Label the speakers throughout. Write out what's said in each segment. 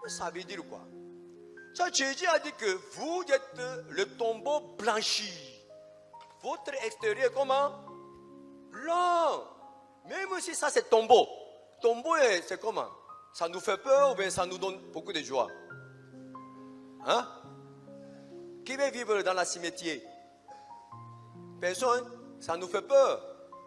Speaker 1: Ça veut dire quoi? Ça, Jésus a dit que vous êtes le tombeau blanchi. Votre extérieur, comment? Blanc. Même si ça, c'est tombeau. Tombeau, c'est comment? Ça nous fait peur ou bien ça nous donne beaucoup de joie? Hein? Qui veut vivre dans la cimetière? Personne. Ça nous fait peur.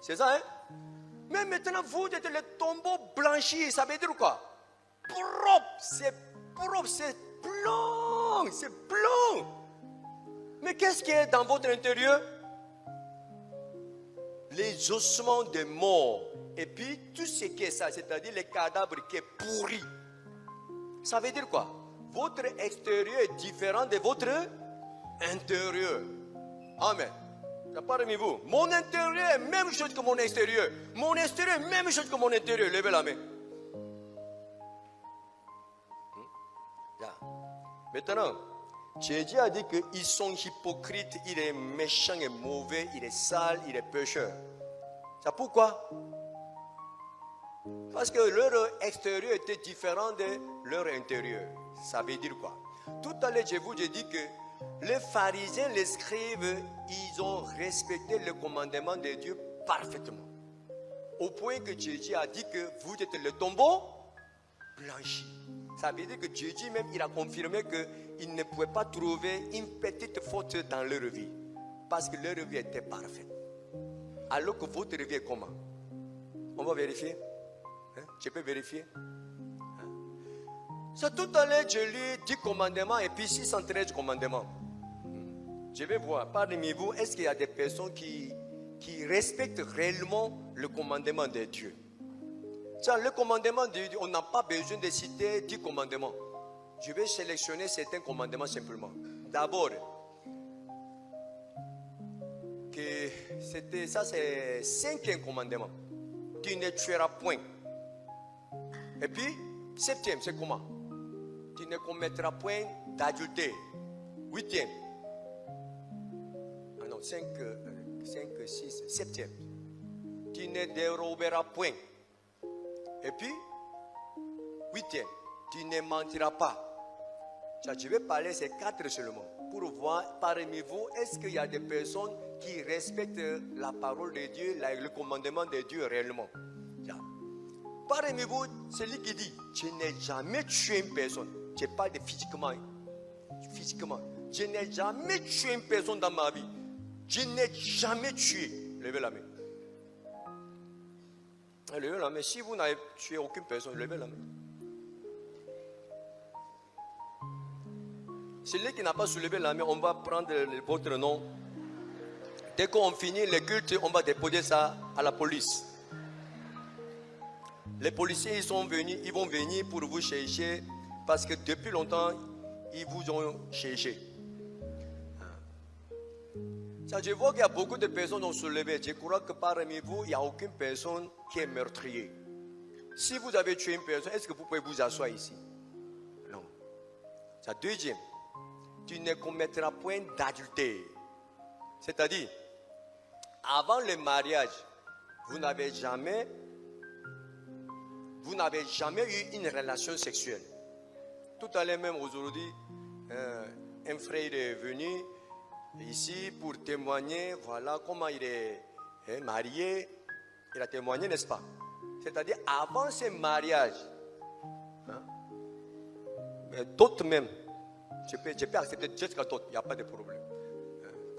Speaker 1: C'est ça, hein? Mais maintenant, vous êtes le tombeau blanchi. Ça veut dire quoi? Propre. C'est propre. C'est blanc. C'est blanc. Mais qu'est-ce qui est dans votre intérieur? Les ossements des morts. Et puis, tout ce qui est ça, c'est-à-dire les cadavres qui sont pourris. Ça veut dire quoi? Votre extérieur est différent de votre intérieur. Amen. Ça parmi vous. Mon intérieur est même chose que mon extérieur. Mon extérieur est même chose que mon intérieur. Levez la main. Maintenant, Jésus a dit qu'ils sont hypocrites, il est méchant et mauvais, il est sale, il est pécheur. C'est pourquoi? Parce que leur extérieur était différent de leur intérieur. Ça veut dire quoi? Tout à l'heure, je vous ai dit que les pharisiens, les scribes, ils ont respecté le commandement de Dieu parfaitement. Au point que Jésus a dit que vous êtes le tombeau blanchi. Ça veut dire que Jésus même, il a confirmé qu'il ne pouvait pas trouver une petite faute dans leur vie. Parce que leur vie était parfaite. Alors que votre vie est comment? On va vérifier. Hein? Je peux vérifier. Hein? C'est tout à l'heure, je lis 10 commandements et puis 613 commandements. Je vais voir, parmi vous, est-ce qu'il y a des personnes qui respectent réellement le commandement de Dieu? Tiens, le commandement de Dieu, on n'a pas besoin de citer 10 commandements. Je vais sélectionner certains commandements simplement. D'abord, ça c'est 5e commandement. Tu ne tueras point. Et puis, 7e, c'est comment? Tu ne commettras point d'adultère. 8e. Ah non, 5, 6, 7e. Tu ne déroberas point. Et puis, 8e, tu ne mentiras pas. Je vais parler ces 4 seulement. Pour voir parmi vous, est-ce qu'il y a des personnes qui respectent la parole de Dieu, le commandement de Dieu réellement? Parmi vous, celui qui dit, je n'ai jamais tué une personne. Je parle de physiquement. Physiquement. Je n'ai jamais tué une personne dans ma vie. Je n'ai jamais tué. Levez la main. Levez la main. Si vous n'avez tué aucune personne, levez la main. Celui qui n'a pas soulevé la main, on va prendre votre nom. Dès qu'on finit le culte, on va déposer ça à la police. Les policiers ils vont venir pour vous chercher parce que depuis longtemps, ils vous ont cherché. Ça, je vois qu'il y a beaucoup de personnes qui ont soulevé. Je crois que parmi vous, il n'y a aucune personne qui est meurtrier. Si vous avez tué une personne, est-ce que vous pouvez vous asseoir ici? Non. Ça, deuxième, tu ne commettras point d'adultère. C'est-à-dire, avant le mariage, vous n'avez jamais eu une relation sexuelle. Tout à l'heure même aujourd'hui, un frère est venu ici pour témoigner, voilà comment il est marié. Il a témoigné, n'est-ce pas? C'est-à-dire, avant ce mariage, d'autres même, je peux accepter jusqu'à d'autres, il n'y a pas de problème.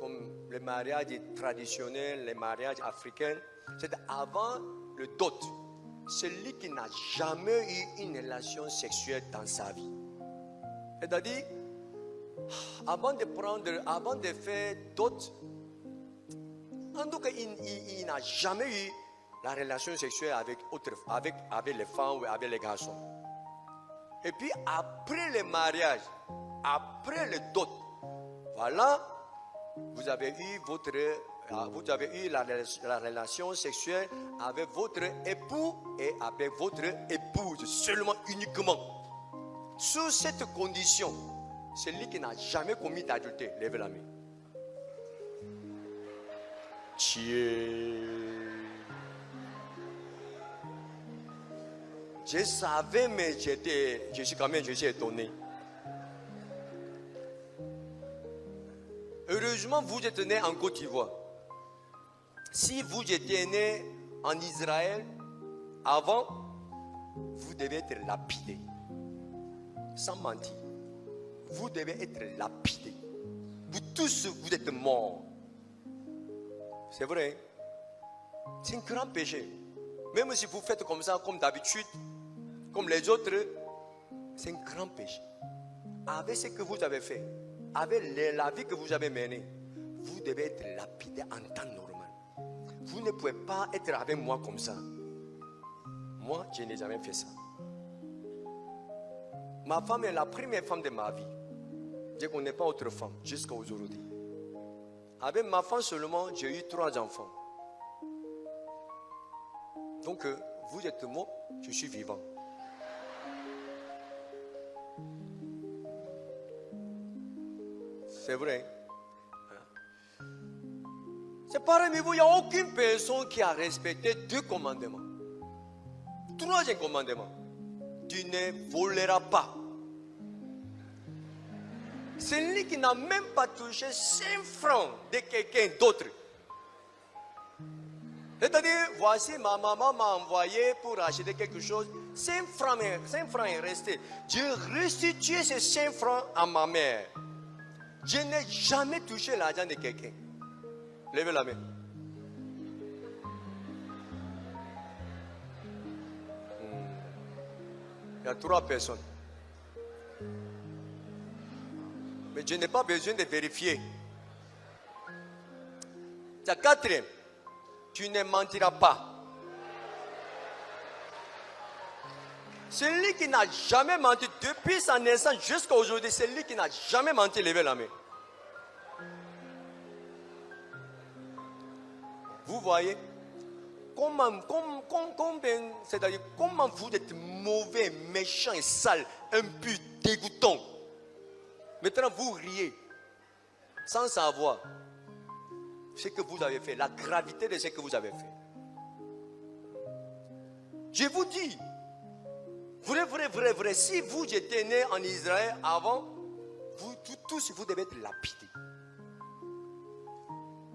Speaker 1: Comme les mariages traditionnels, les mariages africains, c'est avant le dot. Celui qui n'a jamais eu une relation sexuelle dans sa vie. C'est-à-dire, avant de faire dot, en tout cas, il n'a jamais eu la relation sexuelle avec les femmes ou avec les garçons. Et puis, après le mariage, après le dot, voilà, vous avez eu la relation sexuelle avec votre époux et avec votre épouse, seulement, uniquement. Sous cette condition, celui qui n'a jamais commis d'adultère, levez la main. Je savais, mais je suis étonné. Heureusement, vous êtes né en Côte d'Ivoire. Si vous étiez né en Israël, avant, vous devez être lapidé. Sans mentir. Vous devez être lapidé. Vous tous, vous êtes morts. C'est vrai. C'est un grand péché. Même si vous faites comme ça, comme d'habitude, comme les autres, c'est un grand péché. Avec ce que vous avez fait, avec la vie que vous avez menée, vous devez être lapidé en temps normal. Vous ne pouvez pas être avec moi comme ça. Moi, je n'ai jamais fait ça. Ma femme est la première femme de ma vie. Je ne connais pas autre femme jusqu'à aujourd'hui. Avec ma femme seulement, j'ai eu 3 enfants. Donc, vous êtes mort, je suis vivant. C'est vrai. C'est parmi vous, il n'y a aucune personne qui a respecté 2 commandements. 3e commandement. Tu ne voleras pas. Celui qui n'a même pas touché 5 francs de quelqu'un d'autre. C'est-à-dire, voici ma maman m'a envoyé pour acheter quelque chose. 5 francs est resté. J'ai restitué ces 5 francs à ma mère. Je n'ai jamais touché l'argent de quelqu'un. Levez la main. Il y a 3 personnes. Mais je n'ai pas besoin de vérifier. C'est la 4e. Tu ne mentiras pas. Celui qui n'a jamais menti depuis sa naissance jusqu'à aujourd'hui, celui qui n'a jamais menti, levez la main. Vous voyez c'est-à-dire comment vous êtes mauvais, méchant et sale, impur, dégoûtant. Maintenant vous riez sans savoir ce que vous avez fait, la gravité de ce que vous avez fait. Je vous dis, vrai, si vous étiez né en Israël avant, vous tous vous devez être lapidés.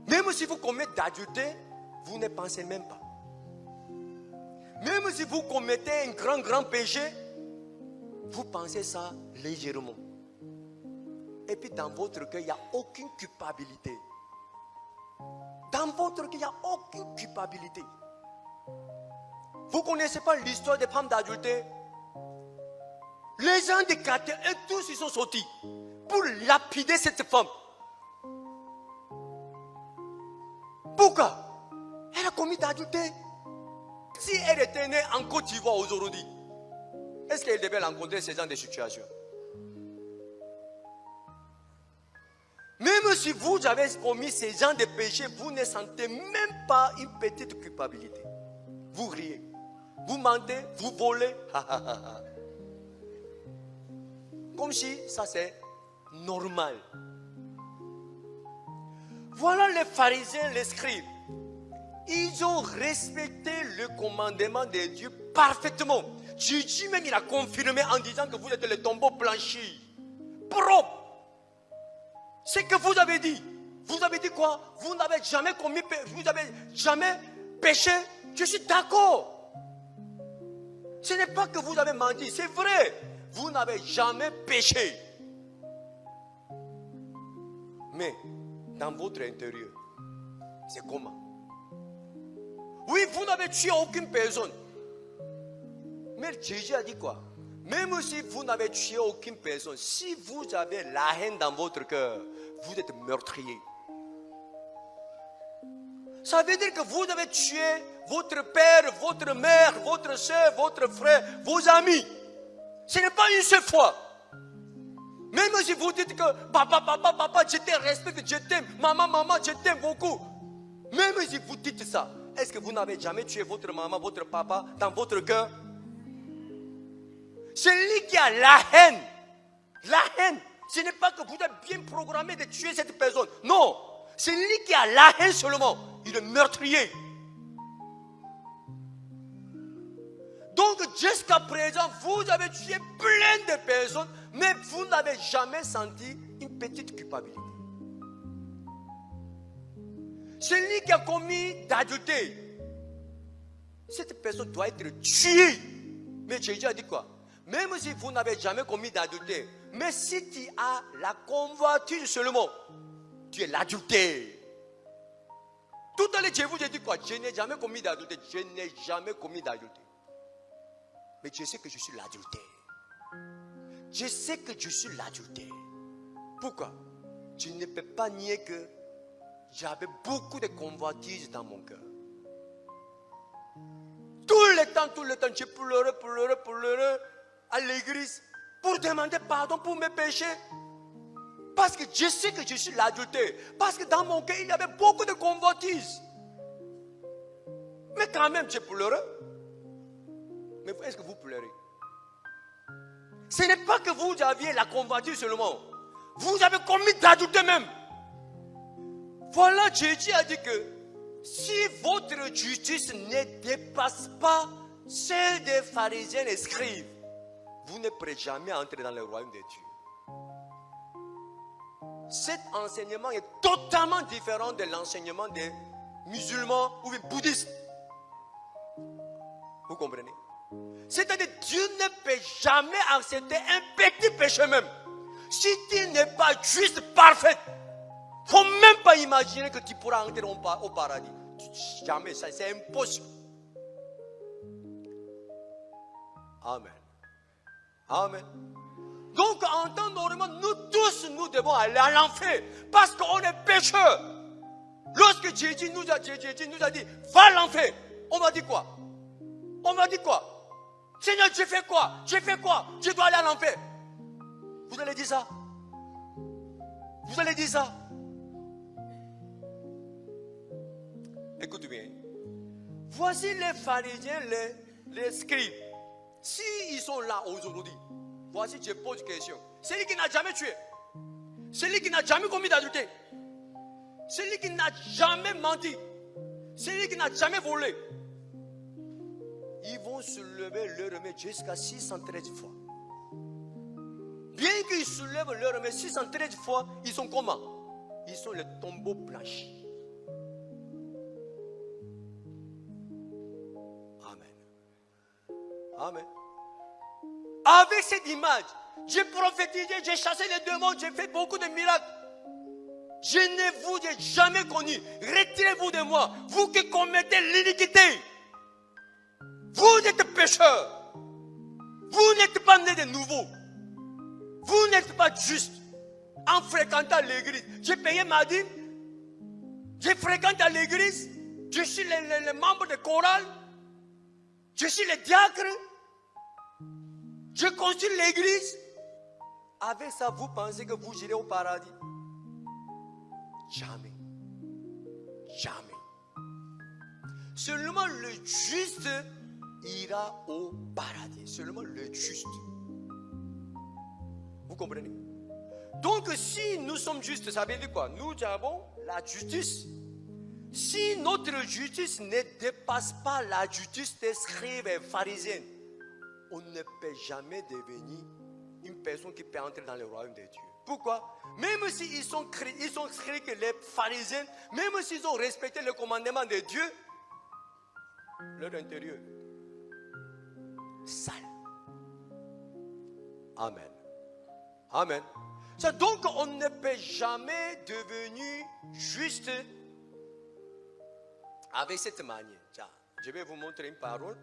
Speaker 1: Même si vous commettez d'adultère, vous ne pensez même pas. Même si vous commettez un grand péché, vous pensez ça légèrement. Et puis dans votre cœur, il n'y a aucune culpabilité. Dans votre cœur, il n'y a aucune culpabilité. Vous ne connaissez pas l'histoire des femmes d'adultère? Les gens de quartier, eux tous, ils sont sortis pour lapider cette femme. Pourquoi? Elle a commis d'adultère. Si elle était née en Côte d'Ivoire aujourd'hui, est-ce qu'elle devait rencontrer ce genre de situation? Même si vous avez commis ce genre de péché, vous ne sentez même pas une petite culpabilité. Vous riez, vous mentez, vous volez. Comme si ça c'est normal. Voilà les pharisiens, les scribes. Ils ont respecté le commandement de Dieu parfaitement. Jésus même il a confirmé en disant que vous êtes les tombeaux blanchis, propres. C'est que vous avez dit. Vous avez dit quoi? Vous n'avez jamais commis, vous n'avez jamais péché. Je suis d'accord. Ce n'est pas que vous avez menti, c'est vrai. Vous n'avez jamais péché. Mais dans votre intérieur, c'est comment? Oui, vous n'avez tué aucune personne. Mais Jésus a dit quoi? Même si vous n'avez tué aucune personne, si vous avez la haine dans votre cœur, vous êtes meurtrier. Ça veut dire que vous avez tué votre père, votre mère, votre soeur, votre frère, vos amis. Ce n'est pas une seule fois. Même si vous dites que papa, je te respecte, je t'aime, maman, je t'aime beaucoup. Même si vous dites ça, est-ce que vous n'avez jamais tué votre maman, votre papa dans votre cœur? Celui qui a la haine, ce n'est pas que vous êtes bien programmé de tuer cette personne. Non, celui qui a la haine seulement, il est meurtrier. Donc jusqu'à présent, vous avez tué plein de personnes, mais vous n'avez jamais senti une petite culpabilité. Celui qui a commis d'adultère, cette personne doit être tuée. Mais Jésus a dit quoi? Même si vous n'avez jamais commis d'adultère, mais si tu as la convoitise seulement, tu es l'adultère. Tout à l'heure, je vous ai dit quoi? Je n'ai jamais commis d'adultère. Je n'ai jamais commis d'adultère. Mais je sais que je suis l'adultère. Je sais que je suis l'adultère. Pourquoi? Je ne peux pas nier que j'avais beaucoup de convoitises dans mon cœur. Tout le temps, je pleurais à l'église pour demander pardon pour mes péchés. Parce que je sais que je suis l'adultère. Parce que dans mon cœur, il y avait beaucoup de convoitises. Mais quand même, je pleurais. Mais est-ce que vous pleurez? Ce n'est pas que vous aviez la convoitise seulement. Vous avez commis d'adultère même. Voilà, Jésus a dit que si votre justice ne dépasse pas celle des pharisiens et scribes, vous ne pourrez jamais entrer dans le royaume de Dieu. Cet enseignement est totalement différent de l'enseignement des musulmans ou des bouddhistes. Vous comprenez? C'est-à-dire Dieu ne peut jamais accepter un petit péché même. Si tu n'es pas juste parfait, il ne faut même pas imaginer que tu pourras entrer au paradis. Jamais, ça c'est impossible. Amen. Amen. Donc en temps normal, nous tous, nous devons aller à l'enfer parce qu'on est pécheurs. Lorsque Jésus nous a dit, va à l'enfer, on m'a dit quoi? On m'a dit quoi? Seigneur, j'ai fait quoi? J'ai fait quoi? Je dois aller à l'enfer. Vous allez dire ça? Vous allez dire ça? Écoute bien. Voici les pharisiens, les scribes. S'ils sont là aujourd'hui, voici, je pose une question. Celui qui n'a jamais tué, celui qui n'a jamais commis d'adultère, celui qui n'a jamais menti, celui qui n'a jamais volé, ils vont se lever leur main jusqu'à 613 fois. Bien qu'ils soulèvent leur main 613 fois, ils sont comment? Ils sont les tombeaux blanchis. Amen. Amen. Avec cette image, j'ai prophétisé, j'ai chassé les démons, j'ai fait beaucoup de miracles. Je ne vous ai jamais connu. Retirez-vous de moi, vous qui commettez l'iniquité. Vous êtes pécheurs. Vous n'êtes pas nés de nouveau. Vous n'êtes pas juste. En fréquentant l'église, j'ai payé ma dîme. Je fréquente à l'église. Je suis le membre de chorale. Je suis le diacre. Je construis l'église. Avec ça, vous pensez que vous irez au paradis? Jamais. Jamais. Seulement le juste ira au paradis. Seulement le juste. Vous comprenez? Donc si nous sommes justes, ça veut dire quoi? Nous avons la justice. Si notre justice ne dépasse pas la justice des scribes et pharisiens, on ne peut jamais devenir une personne qui peut entrer dans le royaume de Dieu. Pourquoi? Même s'ils sont scribes que les pharisiens, même s'ils ont respecté le commandement de Dieu, leur intérieur sale. Amen. Amen. Donc on ne peut jamais devenir juste avec cette manière. Je vais vous montrer une parole.